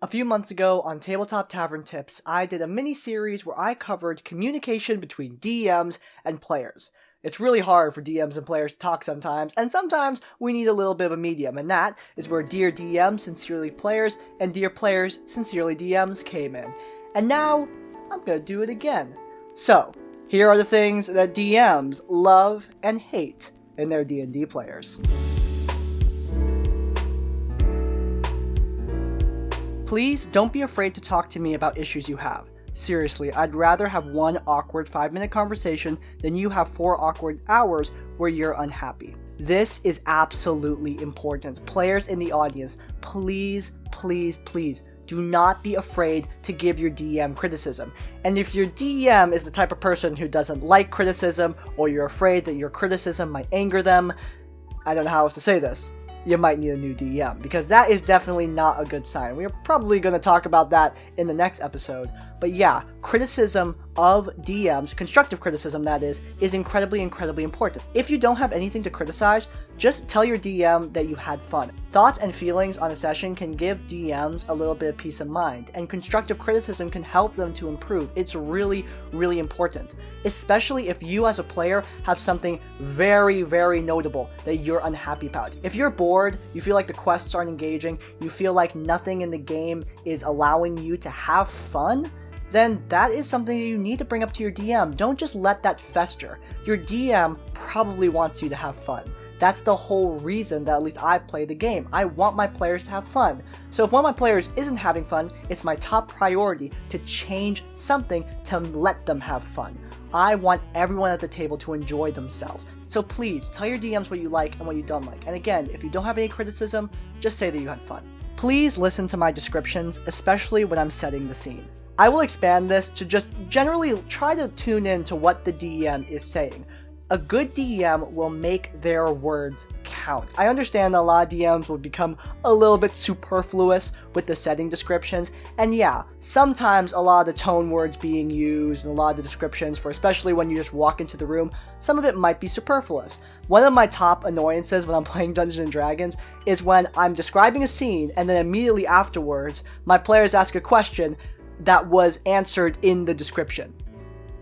A few months ago on Tabletop Tavern Tips, I did a mini-series where I covered communication between DMs and players. It's really hard for DMs and players to talk sometimes, and sometimes we need a little bit of a medium, and that is where Dear DMs, Sincerely Players, and Dear Players, Sincerely DMs came in. And now, I'm gonna do it again. So, here are the things that DMs love and hate in their D&D players. Please don't be afraid to talk to me about issues you have. Seriously, I'd rather have one awkward 5-minute conversation than you have 4 awkward hours where you're unhappy. This is absolutely important. Players in the audience, please, please, please, do not be afraid to give your DM criticism. And if your DM is the type of person who doesn't like criticism, or you're afraid that your criticism might anger them, I don't know how else to say this, you might need a new DM, because that is definitely not a good sign. We're probably going to talk about that in the next episode. But yeah, criticism of DMs, constructive criticism that is incredibly, incredibly important. If you don't have anything to criticize, just tell your DM that you had fun. Thoughts and feelings on a session can give DMs a little bit of peace of mind, and constructive criticism can help them to improve. It's really, really important, especially if you as a player have something very, very notable that you're unhappy about. If you're bored, you feel like the quests aren't engaging, you feel like nothing in the game is allowing you to have fun, then that is something you need to bring up to your DM. Don't just let that fester. Your DM probably wants you to have fun. That's the whole reason that at least I play the game. I want my players to have fun. So if one of my players isn't having fun, it's my top priority to change something to let them have fun. I want everyone at the table to enjoy themselves. So please, tell your DMs what you like and what you don't like. And again, if you don't have any criticism, just say that you had fun. Please listen to my descriptions, especially when I'm setting the scene. I will expand this to just generally try to tune in to what the DM is saying. A good DM will make their words count. I understand that a lot of DMs will become a little bit superfluous with the setting descriptions, and yeah, sometimes a lot of the tone words being used and a lot of the descriptions for especially when you just walk into the room, some of it might be superfluous. One of my top annoyances when I'm playing Dungeons & Dragons is when I'm describing a scene and then immediately afterwards, my players ask a question that was answered in the description.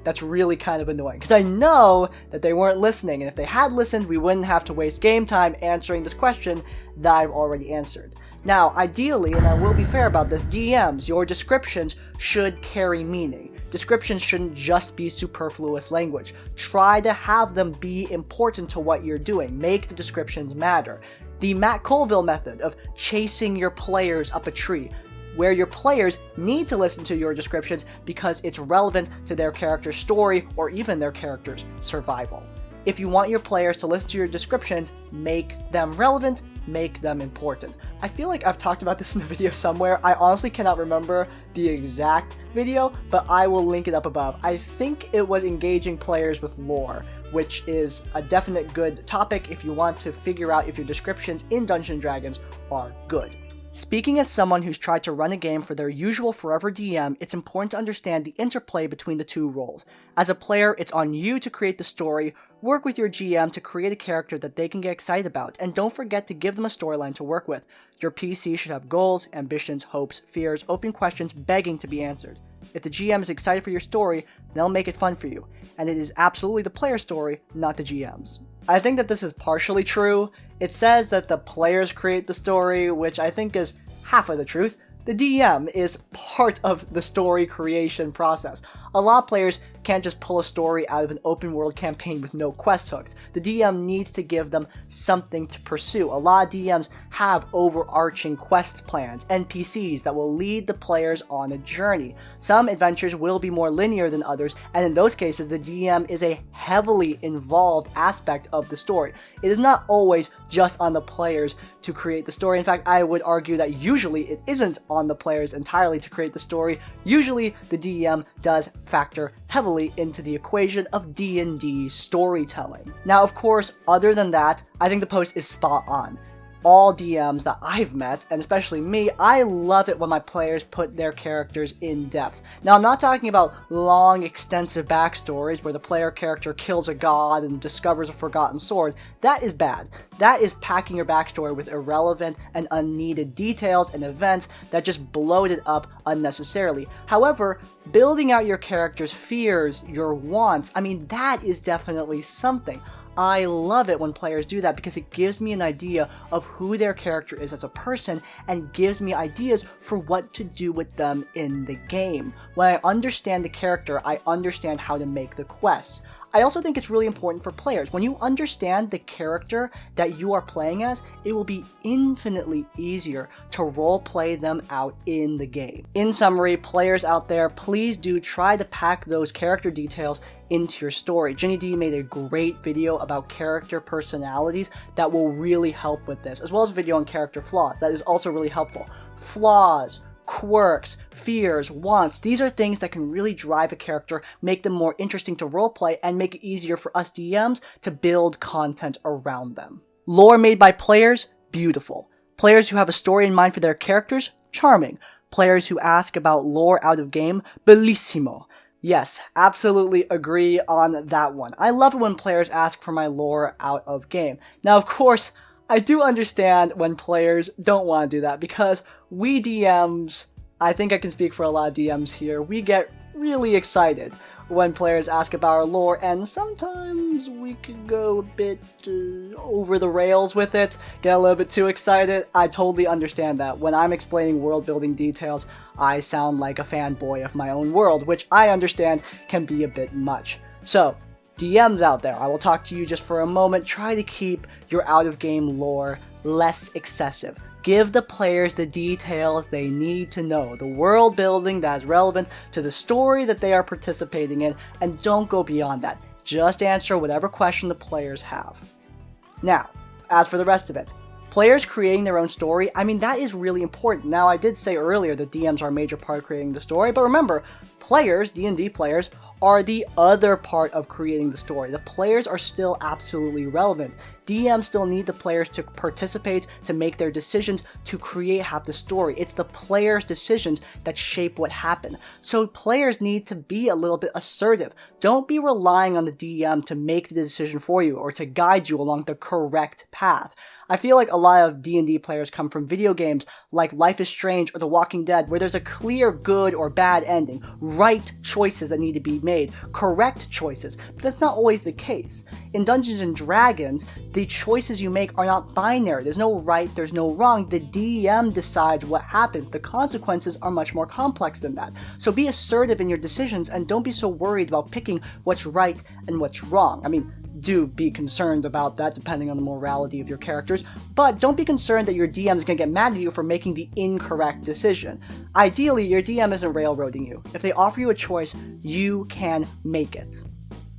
That's really kind of annoying, because I know that they weren't listening, and if they had listened, we wouldn't have to waste game time answering this question that I've already answered. Now, ideally, and I will be fair about this, DMs, your descriptions should carry meaning. Descriptions shouldn't just be superfluous language. Try to have them be important to what you're doing. Make the descriptions matter. The Matt Colville method of chasing your players up a tree, where your players need to listen to your descriptions because it's relevant to their character's story or even their character's survival. If you want your players to listen to your descriptions, make them relevant, make them important. I feel like I've talked about this in a video somewhere. I honestly cannot remember the exact video, but I will link it up above. I think it was engaging players with lore, which is a definite good topic if you want to figure out if your descriptions in Dungeons & Dragons are good. Speaking as someone who's tried to run a game for their usual forever DM, it's important to understand the interplay between the two roles. As a player, it's on you to create the story, work with your GM to create a character that they can get excited about, and don't forget to give them a storyline to work with. Your PC should have goals, ambitions, hopes, fears, open questions begging to be answered. If the GM is excited for your story, they'll make it fun for you, and it is absolutely the player's story, not the GM's. I think that this is partially true. It says that the players create the story, which I think is half of the truth. The DM is part of the story creation process. A lot of players can't just pull a story out of an open world campaign with no quest hooks. The DM needs to give them something to pursue. A lot of DMs have overarching quest plans, NPCs that will lead the players on a journey. Some adventures will be more linear than others, and in those cases, the DM is a heavily involved aspect of the story. It is not always just on the players to create the story. In fact, I would argue that usually it isn't on the players entirely to create the story. Usually, the DM does factor heavily into the equation of D&D storytelling. Now, of course, other than that, I think the post is spot on. all DMs that I've met, and especially me, I love it when my players put their characters in depth. Now, I'm not talking about long, extensive backstories where the player character kills a god and discovers a forgotten sword. That is bad. That is packing your backstory with irrelevant and unneeded details and events that just bloat it up unnecessarily. However, building out your character's fears, your wants, I mean, that is definitely something. I love it when players do that because it gives me an idea of who their character is as a person and gives me ideas for what to do with them in the game. When I understand the character, I understand how to make the quests. I also think it's really important for players. When you understand the character that you are playing as, it will be infinitely easier to roleplay them out in the game. In summary, players out there, please do try to pack those character details into your story. Ginny D made a great video about character personalities that will really help with this, as well as a video on character flaws. That is also really helpful. Flaws, quirks, fears, wants, these are things that can really drive a character, make them more interesting to roleplay, and make it easier for us DMs to build content around them. Lore made by players, beautiful. Players who have a story in mind for their characters, charming. Players who ask about lore out of game, bellissimo. Yes, absolutely agree on that one. I love it when players ask for my lore out of game. Now, of course, I do understand when players don't want to do that because we DMs, I think I can speak for a lot of DMs here, we get really excited when players ask about our lore, and sometimes we could go a bit over the rails with it, get a little bit too excited. I totally understand that. When I'm explaining world building details, I sound like a fanboy of my own world, which I understand can be a bit much. So, DMs out there, I will talk to you just for a moment. Try to keep your out-of-game lore less excessive. Give the players the details they need to know, the world building that is relevant to the story that they are participating in, and don't go beyond that. Just answer whatever question the players have. Now, as for the rest of it, players creating their own story, I mean, that is really important. Now, I did say earlier that DMs are a major part of creating the story, but remember, players, D&D players, are the other part of creating the story. The players are still absolutely relevant. DMs still need the players to participate, to make their decisions, to create half the story. It's the players' decisions that shape what happened. So players need to be a little bit assertive. Don't be relying on the DM to make the decision for you or to guide you along the correct path. I feel like a lot of D&D players come from video games like Life is Strange or The Walking Dead, where there's a clear good or bad ending, right choices that need to be made, correct choices, but that's not always the case. In Dungeons & Dragons, the choices you make are not binary. There's no right, there's no wrong. The DM decides what happens. The consequences are much more complex than that. So be assertive in your decisions and don't be so worried about picking what's right and what's wrong. I mean, do be concerned about that depending on the morality of your characters, but don't be concerned that your DM is going to get mad at you for making the incorrect decision. Ideally, your DM isn't railroading you. If they offer you a choice, you can make it.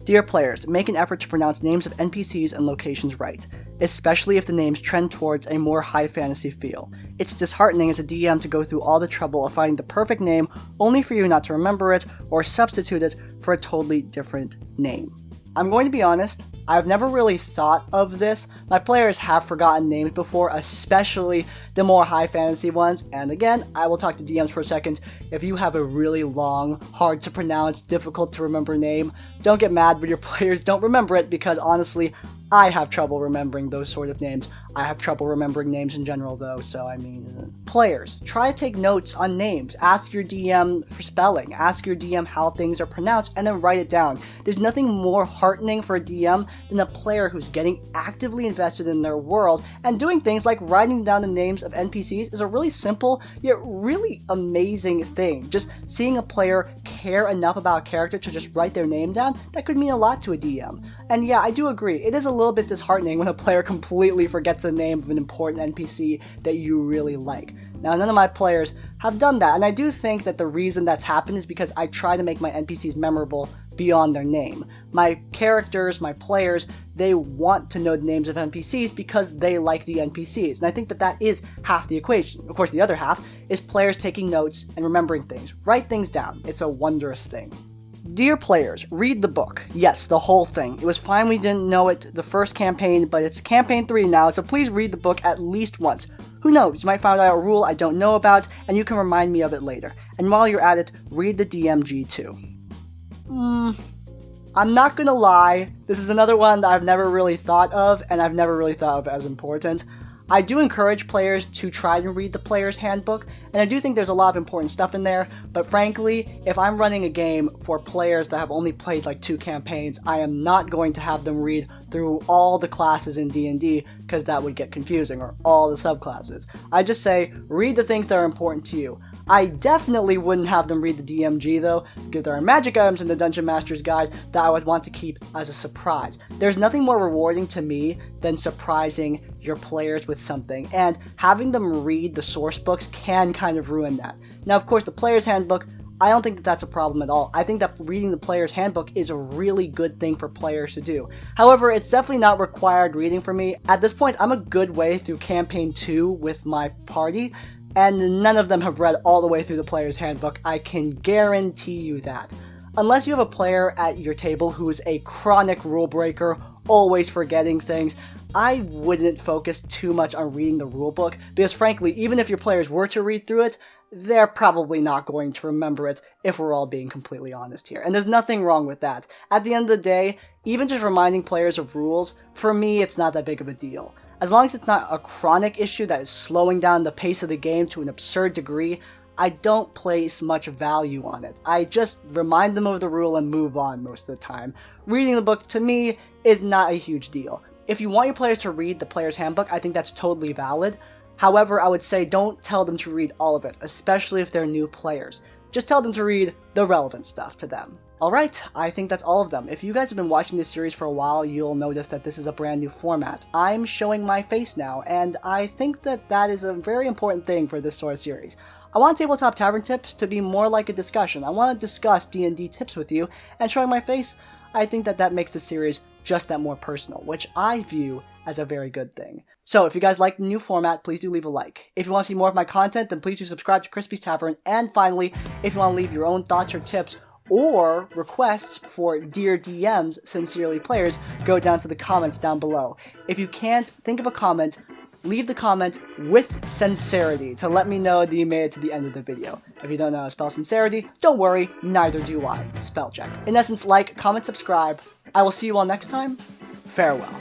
Dear players, make an effort to pronounce names of NPCs and locations right, especially if the names trend towards a more high fantasy feel. It's disheartening as a DM to go through all the trouble of finding the perfect name only for you not to remember it or substitute it for a totally different name. I'm going to be honest, I've never really thought of this. My players have forgotten names before, especially the more high fantasy ones, and again, I will talk to DMs for a second. If you have a really long, hard to pronounce, difficult to remember name, don't get mad when your players don't remember it, because honestly, I have trouble remembering those sort of names. I have trouble remembering names in general though, so I mean... Players, try to take notes on names. Ask your DM for spelling. Ask your DM how things are pronounced, and then write it down. There's nothing more heartening for a DM than a player who's getting actively invested in their world, and doing things like writing down the names of NPCs is a really simple, yet really amazing thing. Just seeing a player care enough about a character to just write their name down, that could mean a lot to a DM. And yeah, I do agree, it is a little bit disheartening when a player completely forgets the name of an important NPC that you really like. Now, none of my players have done that, and I do think that the reason that's happened is because I try to make my NPCs memorable beyond their name. My characters, my players, they want to know the names of NPCs because they like the NPCs, and I think that that is half the equation. Of course, the other half is players taking notes and remembering things. Write things down. It's a wondrous thing. Dear players, read the book. Yes, the whole thing. It was fine we didn't know it the first campaign, but it's campaign 3 now, so please read the book at least once. Who knows, you might find out a rule I don't know about, and you can remind me of it later. And while you're at it, read the DMG too. I'm not gonna lie, this is another one that I've never really thought of, and I've never really thought of as important. I do encourage players to try to read the player's handbook, and I do think there's a lot of important stuff in there, but frankly, if I'm running a game for players that have only played like 2 campaigns, I am not going to have them read through all the classes in D&D, because that would get confusing, or all the subclasses. I just say, read the things that are important to you. I definitely wouldn't have them read the DMG though, because there are magic items in the Dungeon Master's Guide that I would want to keep as a surprise. There's nothing more rewarding to me than surprising your players with something, and having them read the source books can kind of ruin that. Now, of course, the player's handbook, I don't think that that's a problem at all. I think that reading the player's handbook is a really good thing for players to do. However, it's definitely not required reading for me. At this point, I'm a good way through campaign 2 with my party, and none of them have read all the way through the player's handbook. I can guarantee you that. Unless you have a player at your table who is a chronic rule breaker, always forgetting things, I wouldn't focus too much on reading the rulebook, because frankly, even if your players were to read through it, they're probably not going to remember it, if we're all being completely honest here. And there's nothing wrong with that. At the end of the day, even just reminding players of rules, for me, it's not that big of a deal. As long as it's not a chronic issue that is slowing down the pace of the game to an absurd degree, I don't place much value on it. I just remind them of the rule and move on most of the time. Reading the book, to me, is not a huge deal. If you want your players to read the player's handbook, I think that's totally valid. However, I would say don't tell them to read all of it, especially if they're new players. Just tell them to read the relevant stuff to them. Alright, I think that's all of them. If you guys have been watching this series for a while, you'll notice that this is a brand new format. I'm showing my face now, and I think that that is a very important thing for this sort of series. I want Tabletop Tavern tips to be more like a discussion. I want to discuss D&D tips with you, and showing my face, I think that that makes the series just that more personal, which I view as a very good thing. So if you guys like the new format, please do leave a like. If you want to see more of my content, then please do subscribe to Crispy's Tavern. And finally, if you want to leave your own thoughts or tips or requests for Dear DMs, Sincerely Players, go down to the comments down below. If you can't think of a comment, leave the comment with sincerity to let me know that you made it to the end of the video. If you don't know how to spell sincerity, don't worry, neither do I. Spell check. In essence, like, comment, subscribe. I will see you all next time. Farewell.